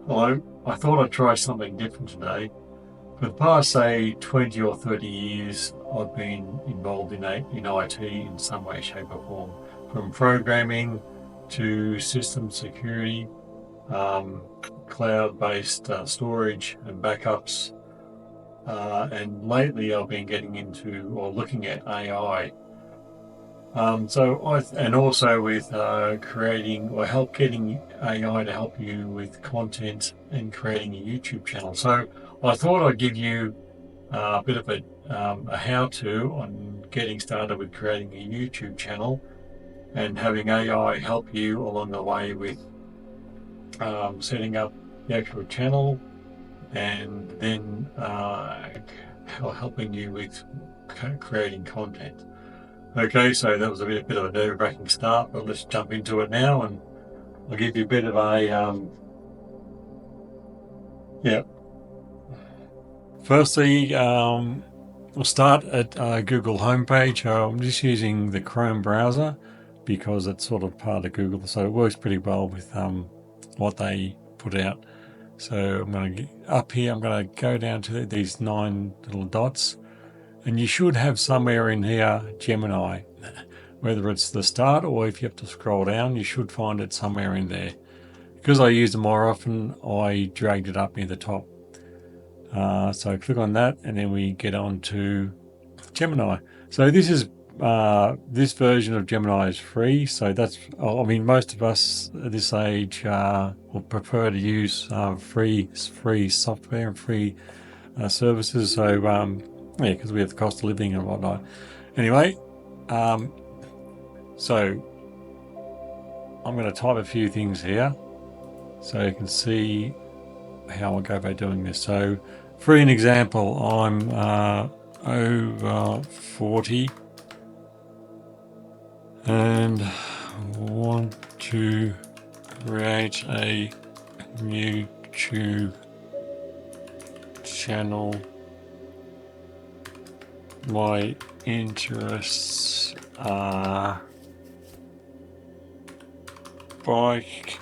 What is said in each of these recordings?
Hello, I thought I'd try something different today. For the past, say, 20 or 30 years, I've been involved in IT in some way, shape, or form, from programming to system security, um, cloud-based storage and backups. And lately, I've been getting into or looking at AI. And also with creating or getting AI to help you with content and creating a YouTube channel. So I thought I'd give you a bit of a how-to on getting started with creating a YouTube channel and having AI help you along the way with setting up the actual channel and then helping you with creating content. Okay, so that was a bit of a nerve-wracking start, but let's jump into it now, and I'll give you a bit of a Firstly, we'll start at Google homepage. I'm just using the Chrome browser because it's sort of part of Google, so it works pretty well with what they put out. So I'm going to get up here. I'm going to go down to these 9 little dots, and you should have somewhere in here Gemini. Whether it's the start or if you have to scroll down, you should find it somewhere in there. Because I use it more often, I dragged it up near the top. So click on that, and then we get on to Gemini. So this is this version of Gemini is free. So that's, I mean, most of us at this age will prefer to use free software and free services. So yeah, because we have the cost of living and whatnot. Anyway, so I'm going to type a few things here so you can see how I go about doing this. So for an example, I'm over 40 and want to create a YouTube channel. My interests are bike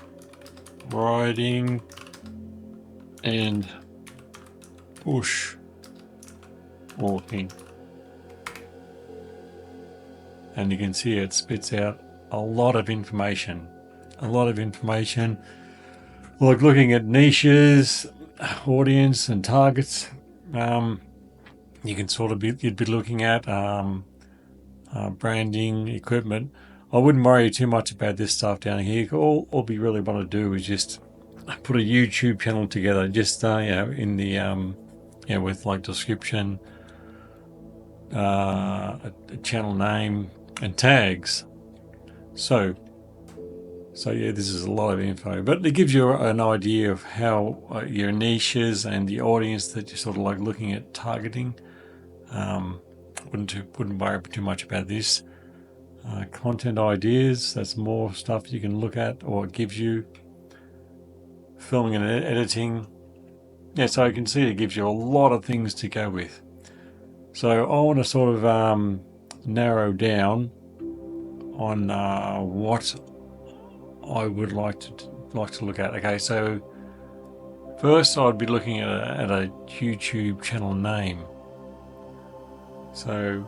riding and bush walking. And you can see it spits out a lot of information. Like looking at niches, audience and targets. You can sort of you'd be looking at branding, equipment. I wouldn't worry too much about this stuff down here. All we really want to do is just put a YouTube channel together, just in the with like description, a channel name and tags. So yeah, this is a lot of info, but it gives you an idea of how your niches and the audience that you're sort of like looking at targeting. Wouldn't worry too much about this. Content ideas, that's more stuff you can look at, or it gives you. Filming and editing. Yeah, so you can see it gives you a lot of things to go with. So I want to sort of narrow down on what I would like to look at. Okay, so first I'd be looking at a YouTube channel name. So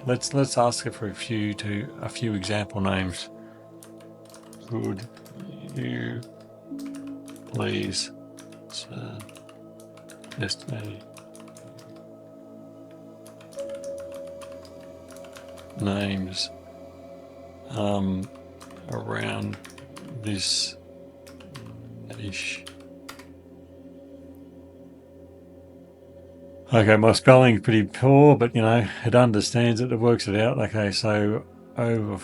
let's ask it for a few example names. Could you please suggest names around this niche? Okay, my spelling is pretty poor, but it understands it, it works it out. Okay, so over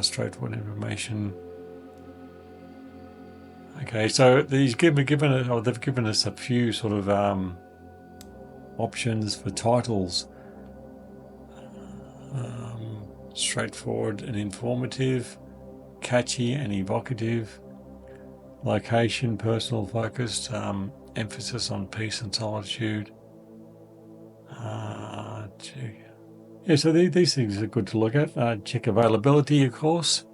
straightforward information. Okay, so they've given us a few sort of options for titles. Straightforward and informative, catchy and evocative, location, personal focused, emphasis on peace and solitude. Yeah, so these things are good to look at. Check availability, of course,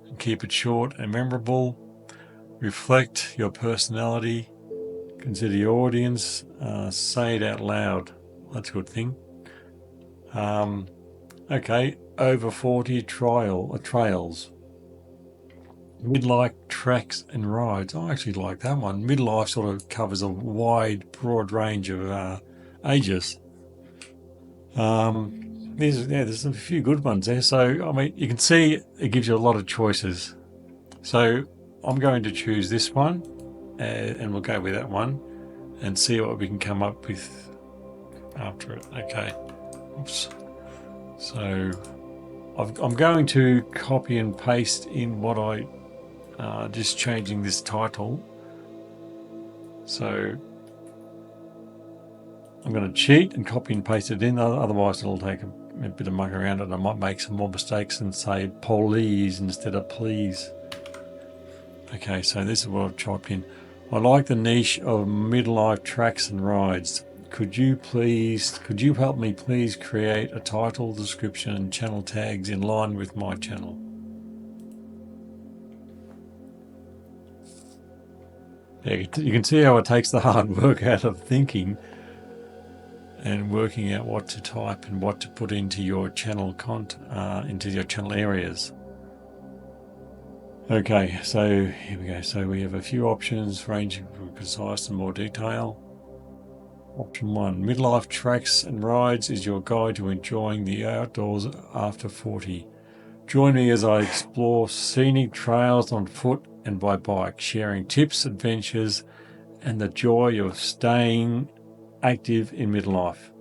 and keep it short and memorable. reflect your personality, consider your audience, say it out loud. That's a good thing. Okay, over 40 trails. Midlife tracks and rides. I actually like that one. Midlife sort of covers a wide, broad range of ages. There's a few good ones there. So, I mean, you can see it gives you a lot of choices. So I'm going to choose this one and we'll go with that one and see what we can come up with after it. Okay. Oops. So I'm going to copy and paste in what just changing this title. So I'm going to cheat and copy and paste it in, otherwise it'll take a bit of muck around and I might make some more mistakes and say please instead of please. Okay, so this is what I've typed in. I like the niche of midlife tracks and rides. Could you help me please create a title, description and channel tags in line with my channel? Yeah, you can see how it takes the hard work out of thinking and working out what to type and what to put into your channel into your channel areas. Okay, so here we go. So we have a few options ranging from concise to more detail. Option 1, midlife tracks and rides is your guide to enjoying the outdoors after 40. Join me as I explore scenic trails on foot and by bike, sharing tips, adventures, and the joy of staying active in midlife.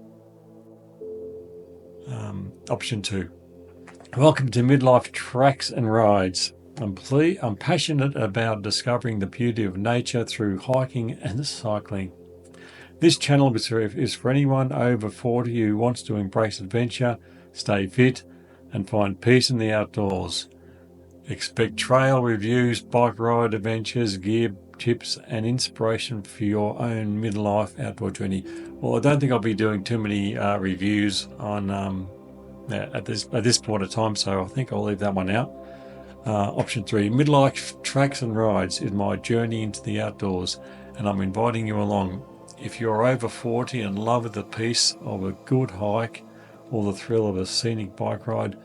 Option 2, welcome to midlife tracks and rides. I'm passionate about discovering the beauty of nature through hiking and cycling. This channel is for anyone over 40 who wants to embrace adventure, stay fit, and find peace in the outdoors. Expect trail reviews, bike ride adventures, gear tips, and inspiration for your own midlife outdoor journey. Well, I don't think I'll be doing too many reviews on at this point of time, so I think I'll leave that one out. Option 3, midlife tracks and rides is my journey into the outdoors, and I'm inviting you along. If you're over 40 and love the peace of a good hike or the thrill of a scenic bike ride,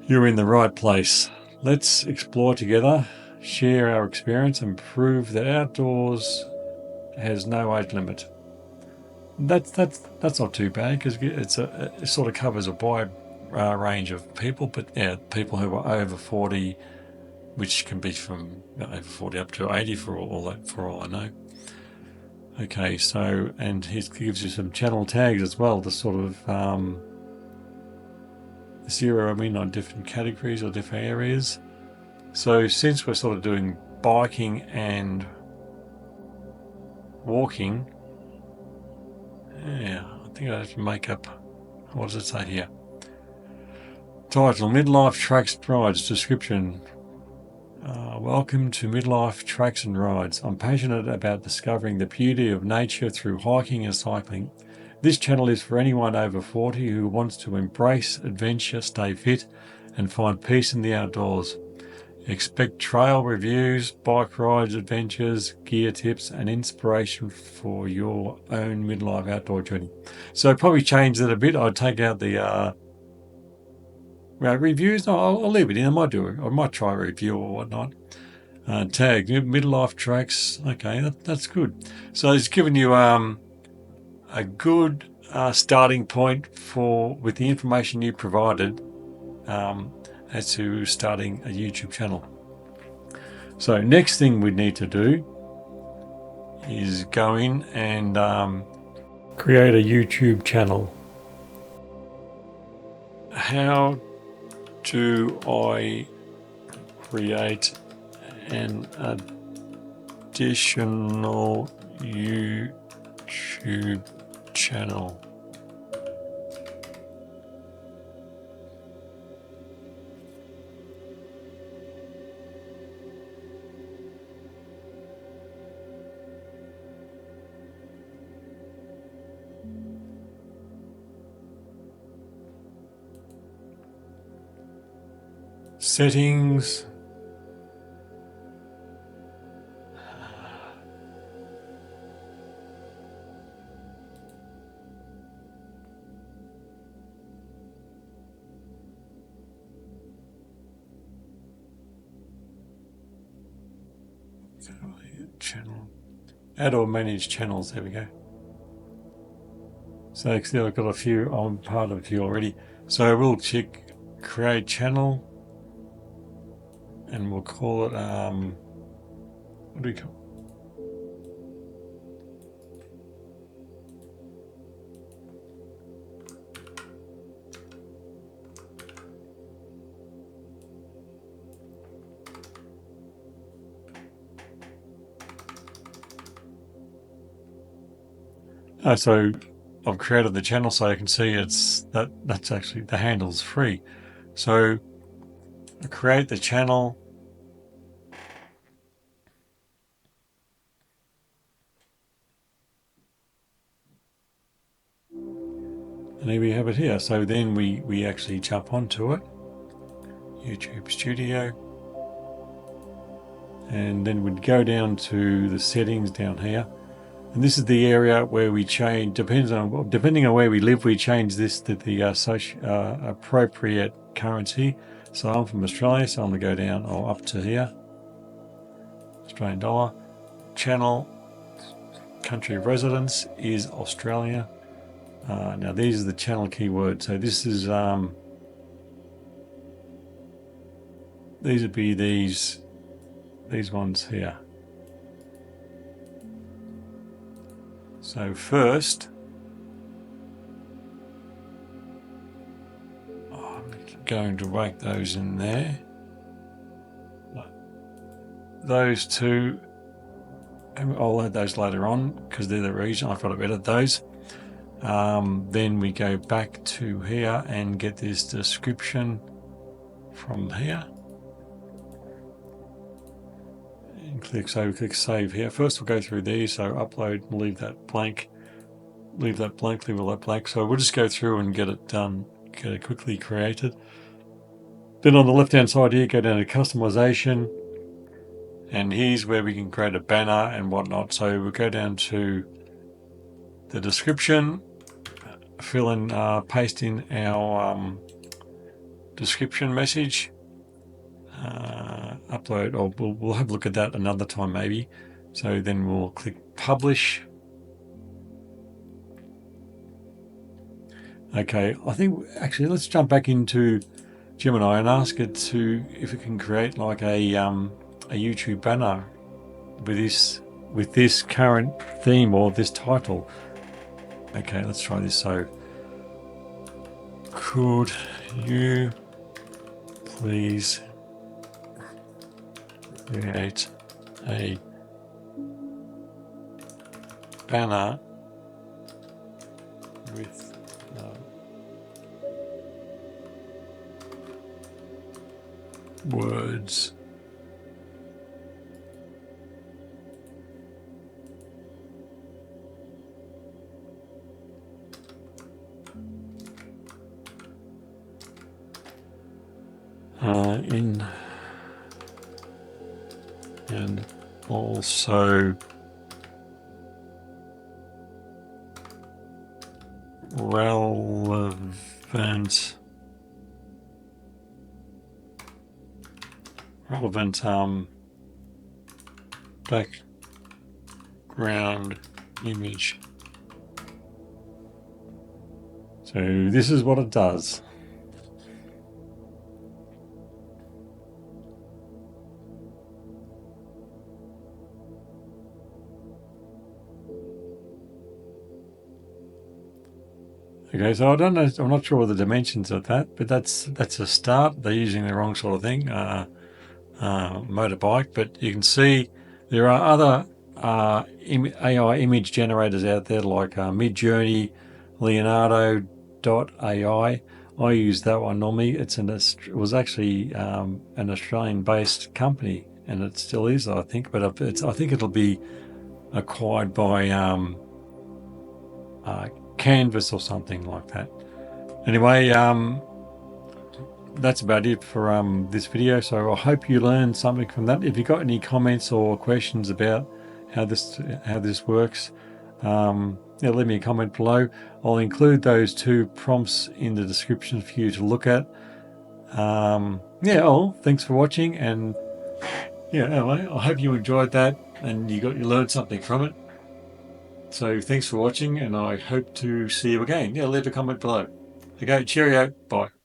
you're in the right place. Let's explore together, share our experience, and prove that outdoors has no age limit. That's not too bad because it sort of covers a wide range of people, but yeah, people who are over 40, which can be from over 40 up to 80 for all I know. Okay, so and he gives you some channel tags as well to sort of zero in on different categories or different areas. So since we're sort of doing biking and walking, yeah, I think I have to make up, what does it say here? Title, Midlife Tracks Rides, description. Welcome to Midlife Tracks and Rides. I'm passionate about discovering the beauty of nature through hiking and cycling. This channel is for anyone over 40 who wants to embrace adventure, stay fit, and find peace in the outdoors. Expect trail reviews, bike rides, adventures, gear tips, and inspiration for your own midlife outdoor journey. So probably change that a bit. I'd take out the reviews. No, I'll leave it in. I might try a review or whatnot. Tag midlife tracks. Okay, that's good. So it's given you a good starting point with the information you provided as to starting a YouTube channel. So next thing we need to do is go in and create a YouTube channel. How do I create an additional YouTube channel? Settings. channel, add or manage channels. There we go. So see, I've got a few. I'm part of a few already. So we'll check create channel, and we'll call it what do we call? So I've created the channel so you can see that's actually the handle's free. So I create the channel. And here we have it here. So then we actually jump onto it. YouTube Studio. And then we'd go down to the settings down here. And this is the area where we change, depending on where we live, we change this to the appropriate currency. So I'm from Australia, so I'm going to go down or up to here. Australian dollar. Channel, country of residence is Australia. Now these are the channel keywords. So this is, these would be these ones here. So first, I'm going to whack those in there. Those two, I'll add those later on because they're the reason I've got to edit those. Then we go back to here and get this description from here. And click save here. First we'll go through these, so upload and leave that blank, leave all that blank. So we'll just go through and get it done, get it quickly created. Then on the left hand side here, go down to customization, and here's where we can create a banner and whatnot. So we'll go down to the description, fill in, paste in our description message, upload, or we'll have a look at that another time maybe. So then we'll click publish. Okay, I think actually let's jump back into Gemini and ask it to if it can create like a YouTube banner with this current theme or this title. Okay, let's try this. So, could you please create a banner with words in and also relevant background image. So this is what it does. Okay, so I don't know, I'm not sure what the dimensions of that, but that's a start. They're using the wrong sort of thing, motorbike, but you can see there are other AI image generators out there like Midjourney, Leonardo.ai. I use that one normally. It was actually an Australian-based company, and it still is, I think. But I think it'll be acquired by Canvas or something like that. Anyway, that's about it for this video. So I hope you learned something from that. If you've got any comments or questions about how this works, leave me a comment below. I'll include those two prompts in the description for you to look at. Thanks for watching, and yeah, anyway, I hope you enjoyed that and you learned something from it. So thanks for watching, and I hope to see you again. Yeah, leave a comment below. Okay, cheerio, bye.